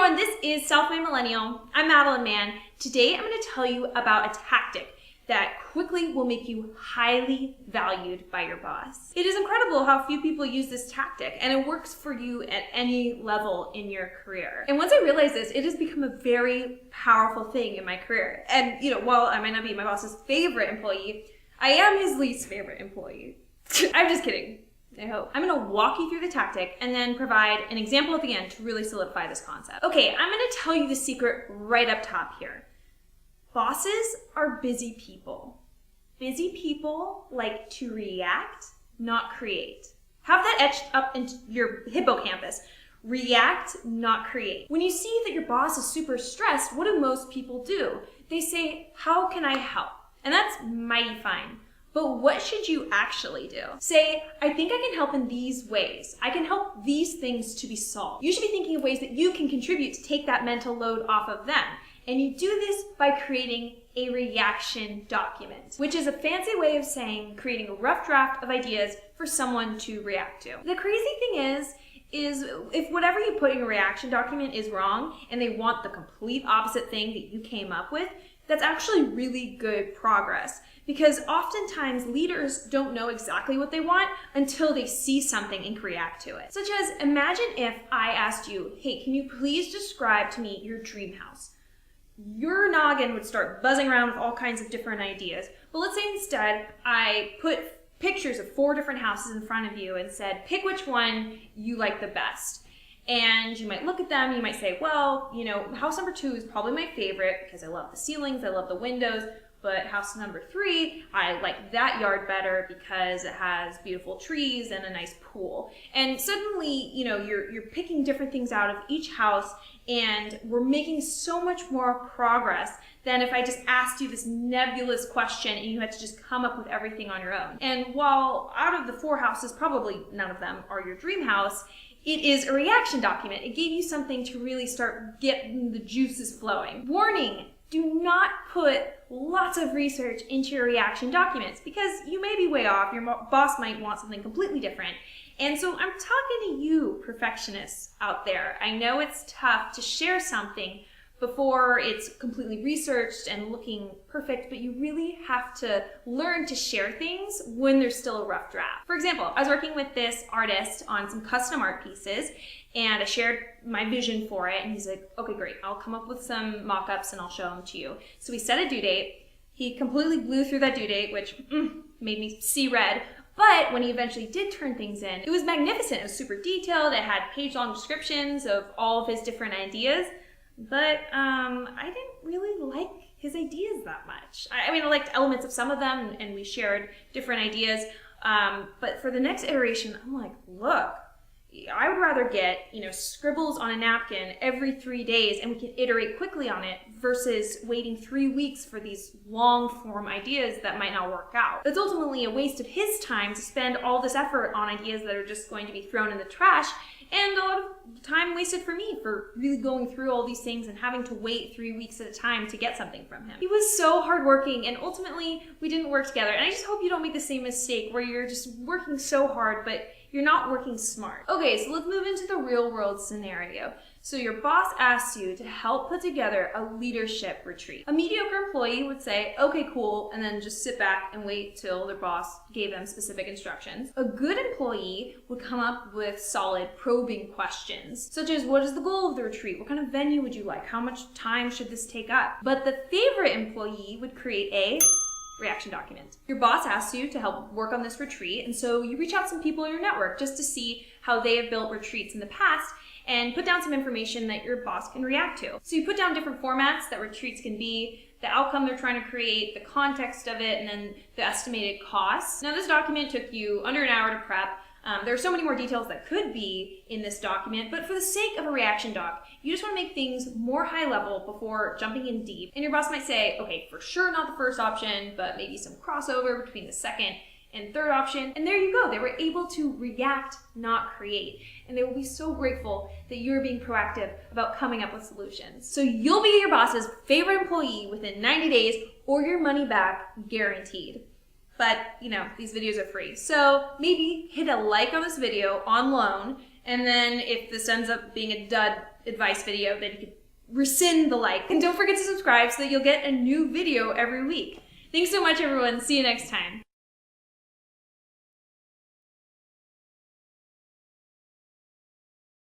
everyone, this is Self-Made Millennial. I'm Madeline Mann. Today I'm going to tell you about a tactic that quickly will make you highly valued by your boss. It is incredible how few people use this tactic, and it works for you at any level in your career. And once I realized this, it has become a very powerful thing in my career. And while I might not be my boss's favorite employee, I am his least favorite employee. I'm just kidding. I hope. I'm going to walk you through the tactic and then provide an example at the end to really solidify this concept. Okay, I'm going to tell you the secret right up top here. Bosses are busy people. Busy people like to react, not create. Have that etched up into your hippocampus. React, not create. When you see that your boss is super stressed, what do most people do? They say, how can I help? And that's mighty fine. But what should you actually do? Say, I think I can help in these ways. I can help these things to be solved. You should be thinking of ways that you can contribute to take that mental load off of them. And you do this by creating a reaction document, which is a fancy way of saying creating a rough draft of ideas for someone to react to. The crazy thing is if whatever you put in a reaction document is wrong and they want the complete opposite thing that you came up with, that's actually really good progress. Because oftentimes leaders don't know exactly what they want until they see something and react to it. Such as, imagine if I asked you, hey, can you please describe to me your dream house? Your noggin would start buzzing around with all kinds of different ideas. But let's say instead I put pictures of 4 different houses in front of you and said, pick which one you like the best. And you might look at them, you might say, well, house number 2 is probably my favorite because I love the ceilings, I love the windows. But house number 3, I like that yard better because it has beautiful trees and a nice pool. And suddenly, you're picking different things out of each house, and we're making so much more progress than if I just asked you this nebulous question and you had to just come up with everything on your own. And while out of the 4 houses, probably none of them are your dream house, it is a reaction document. It gave you something to really start getting the juices flowing. Warning! Do not put lots of research into your reaction documents because you may be way off. Your boss might want something completely different. And so I'm talking to you, perfectionists out there. I know it's tough to share something before it's completely researched and looking perfect, but you really have to learn to share things when there's still a rough draft. For example, I was working with this artist on some custom art pieces, and I shared my vision for it, and he's like, okay, great, I'll come up with some mock-ups and I'll show them to you. So we set a due date. He completely blew through that due date, which made me see red. But when he eventually did turn things in, it was magnificent. It was super detailed. It had page-long descriptions of all of his different ideas. But I didn't really like his ideas that much. I mean, I liked elements of some of them, and we shared different ideas. But for the next iteration, I'm like, look, I would rather get, scribbles on a napkin every 3 days and we can iterate quickly on it versus waiting 3 weeks for these long form ideas that might not work out. It's ultimately a waste of his time to spend all this effort on ideas that are just going to be thrown in the trash, and a lot of time wasted for me for really going through all these things and having to wait 3 weeks at a time to get something from him. He was so hardworking, and ultimately we didn't work together. And I just hope you don't make the same mistake where you're just working so hard, but you're not working smart. Okay, so let's move into the real world scenario. So your boss asks you to help put together a leadership retreat. A mediocre employee would say, okay, cool, and then just sit back and wait till their boss gave them specific instructions. A good employee would come up with solid probing questions, such as, what is the goal of the retreat? What kind of venue would you like? How much time should this take up? But the favorite employee would create a reaction document. Your boss asks you to help work on this retreat, and so you reach out to some people in your network just to see how they have built retreats in the past and put down some information that your boss can react to. So you put down different formats that retreats can be, the outcome they're trying to create, the context of it, and then the estimated costs. Now this document took you under an hour to prep. There are so many more details that could be in this document, but for the sake of a reaction doc, you just want to make things more high level before jumping in deep. And your boss might say, okay, for sure not the first option, but maybe some crossover between the second and third option. And there you go. They were able to react, not create. And they will be so grateful that you're being proactive about coming up with solutions. So you'll be your boss's favorite employee within 90 days or your money back guaranteed. But, these videos are free. So maybe hit a like on this video on loan And then if this ends up being a dud advice video, then you can rescind the like. And don't forget to subscribe so that you'll get a new video every week. Thanks so much, everyone. See you next time.